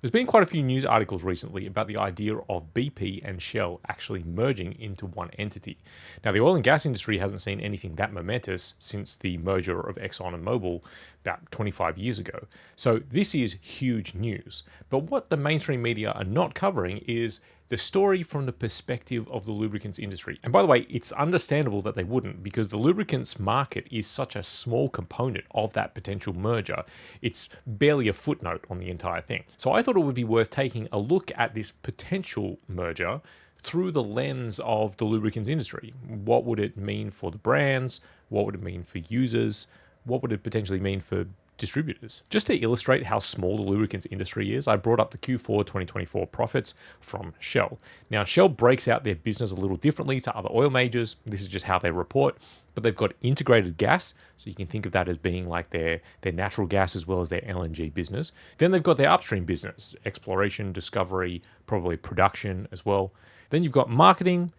There's been quite a few news articles recently about the idea of BP and Shell actually merging into one entity. Now, the oil and gas industry hasn't seen anything that momentous since the merger of Exxon and Mobil about 25 years ago. So this is huge news. But what the mainstream media are not covering is the story from the perspective of the lubricants industry. And by the way, it's understandable that they wouldn't, because the lubricants market is such a small component of that potential merger. It's barely a footnote on the entire thing. So I thought it would be worth taking a look at this potential merger through the lens of the lubricants industry. What would it mean for the brands? What would it mean for users? What would it potentially mean for distributors? Just to illustrate how small the lubricants industry is, I brought up the Q4 2024 profits from Shell. Now, Shell breaks out their business a little differently to other oil majors. This is just how they report, but they've got integrated gas, so you can think of that as being like their natural gas as well as their LNG business. Then they've got their upstream business, exploration, discovery, probably production as well. Then you've got marketing,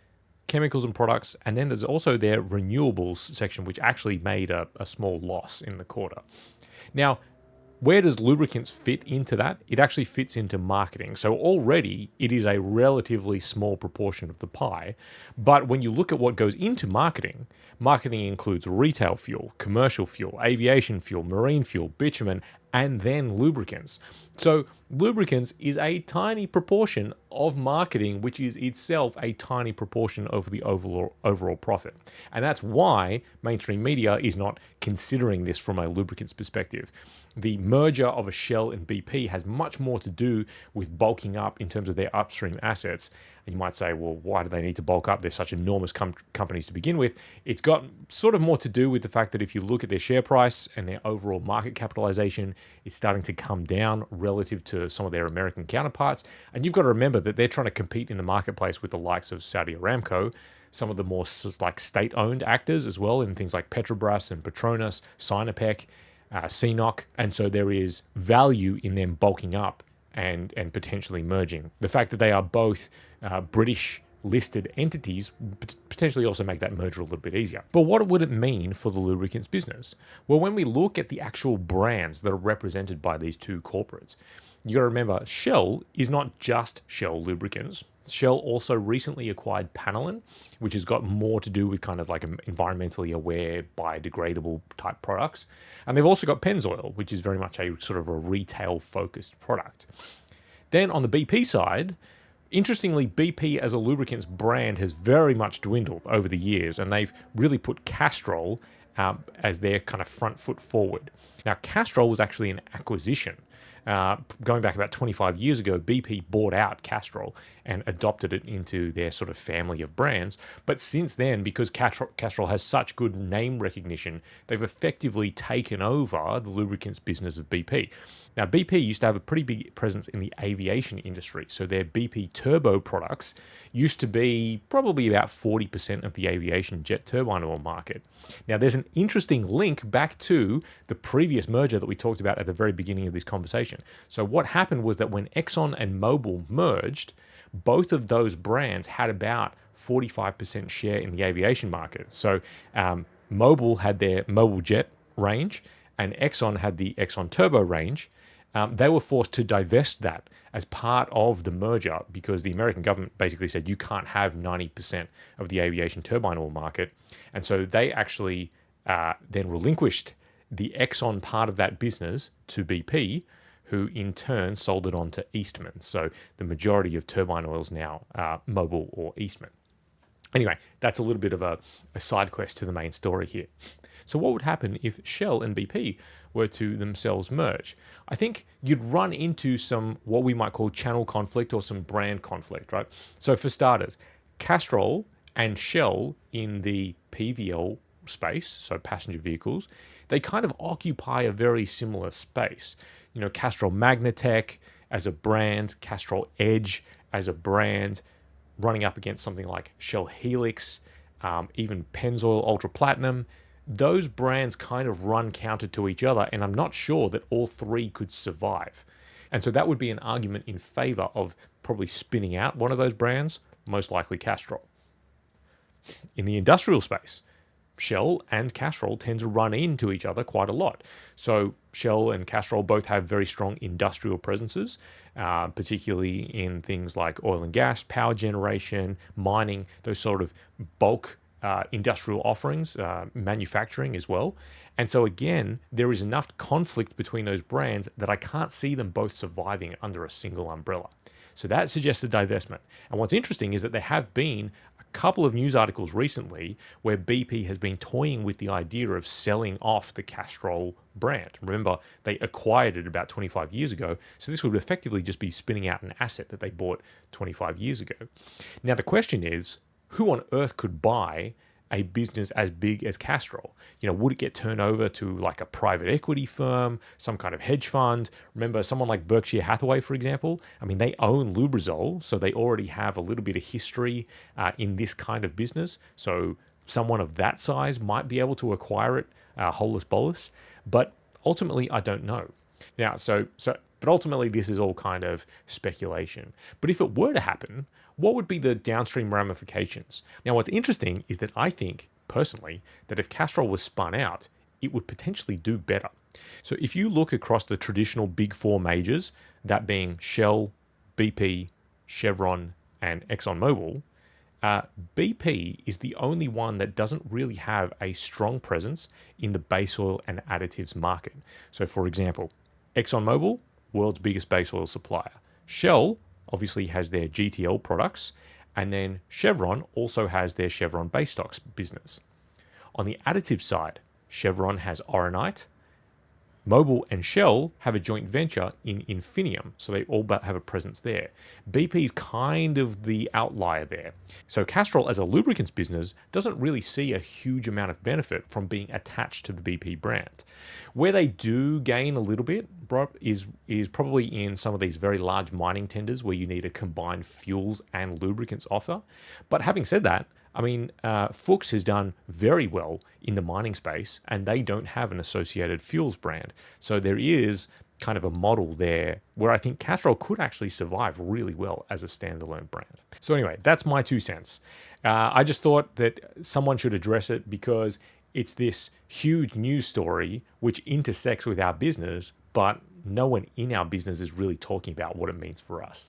chemicals and products, and then there's also their renewables section, which actually made a small loss in the quarter. Now, where does lubricants fit into that? It actually fits into marketing. So already it is a relatively small proportion of the pie. But when you look at what goes into marketing, marketing includes retail fuel, commercial fuel, aviation fuel, marine fuel, bitumen, and then lubricants. So lubricants is a tiny proportion of marketing, which is itself a tiny proportion of the overall profit. And that's why mainstream media is not considering this from a lubricants perspective. The merger of a Shell and BP has much more to do with bulking up in terms of their upstream assets. And you might say, well, why do they need to bulk up? They're such enormous companies to begin with. It's got sort of more to do with the fact that if you look at their share price and their overall market capitalization, it's starting to come down relative to some of their American counterparts. And you've got to remember that they're trying to compete in the marketplace with the likes of Saudi Aramco, some of the more like state-owned actors as well, in things like Petrobras and Petronas, Sinopec, CNOC. And so there is value in them bulking up and potentially merging. The fact that they are both British listed entities potentially also make that merger a little bit easier. But what would it mean for the lubricants business? Well, when we look at the actual brands that are represented by these two corporates, you got to remember Shell is not just Shell Lubricants. Shell also recently acquired Panelin, which has got more to do with kind of like environmentally aware, biodegradable type products. And they've also got Pennzoil, which is very much a sort of a retail focused product. Then on the BP side, interestingly, BP as a lubricants brand has very much dwindled over the years, and they've really put Castrol as their kind of front foot forward. Now, Castrol was actually an acquisition. Going back about 25 years ago, BP bought out Castrol and adopted it into their sort of family of brands. But since then, because Castrol has such good name recognition, they've effectively taken over the lubricants business of BP. Now, BP used to have a pretty big presence in the aviation industry. So their BP turbo products used to be probably about 40% of the aviation jet turbine oil market. Now, there's an interesting link back to the previous merger that we talked about at the very beginning of this conversation. So what happened was that when Exxon and Mobil merged, both of those brands had about 45% share in the aviation market. So Mobil had their Mobil Jet range and Exxon had the Exxon Turbo range. They were forced to divest that as part of the merger because the American government basically said you can't have 90% of the aviation turbine oil market. And so they actually then relinquished the Exxon part of that business to BP, who in turn sold it on to Eastman. So the majority of turbine oils now are Mobil or Eastman. Anyway, that's a little bit of a side quest to the main story here. So what would happen if Shell and BP were to themselves merge? I think you'd run into some what we might call channel conflict or some brand conflict, right? So for starters, Castrol and Shell in the PVL space, so passenger vehicles, they kind of occupy a very similar space. You know, Castrol Magnatech as a brand, Castrol Edge as a brand, running up against something like Shell Helix, even Pennzoil Ultra Platinum. Those brands kind of run counter to each other, and I'm not sure that all three could survive. And so that would be an argument in favor of probably spinning out one of those brands, most likely Castrol. In the industrial space, Shell and Castrol tend to run into each other quite a lot. So Shell and Castrol both have very strong industrial presences, particularly in things like oil and gas, power generation, mining, those sort of bulk industrial offerings, manufacturing as well. And so again, there is enough conflict between those brands that I can't see them both surviving under a single umbrella. So that suggests a divestment. And what's interesting is that there have been a couple of news articles recently where BP has been toying with the idea of selling off the Castrol brand. Remember, they acquired it about 25 years ago, so this would effectively just be spinning out an asset that they bought 25 years ago. Now, the question is, who on earth could buy a business as big as Castrol? Would it get turned over to like a private equity firm, some kind of hedge fund? Remember, someone like Berkshire Hathaway, for example, they own Lubrizol, so they already have a little bit of history in this kind of business. So someone of that size might be able to acquire it holus bolus, but ultimately, I don't know. Now, but ultimately, this is all kind of speculation. But if it were to happen, what would be the downstream ramifications? Now, what's interesting is that I think, personally, that if Castrol was spun out, it would potentially do better. So if you look across the traditional big four majors, that being Shell, BP, Chevron, and Exxon-Mobil, BP is the only one that doesn't really have a strong presence in the base oil and additives market. So for example, ExxonMobil, world's biggest base oil supplier. Shell obviously has their GTL products, and then Chevron also has their Chevron base stocks business. On the additive side, Chevron has Oronite. Mobil and Shell have a joint venture in Infinium, so they all but have a presence there. BP is kind of the outlier there. So Castrol, as a lubricants business, doesn't really see a huge amount of benefit from being attached to the BP brand. Where they do gain a little bit is probably in some of these very large mining tenders where you need a combined fuels and lubricants offer. But having said that, Fuchs has done very well in the mining space, and they don't have an associated fuels brand. So there is kind of a model there where I think Castrol could actually survive really well as a standalone brand. So anyway, that's my 2 cents. I just thought that someone should address it because it's this huge news story which intersects with our business, but no one in our business is really talking about what it means for us.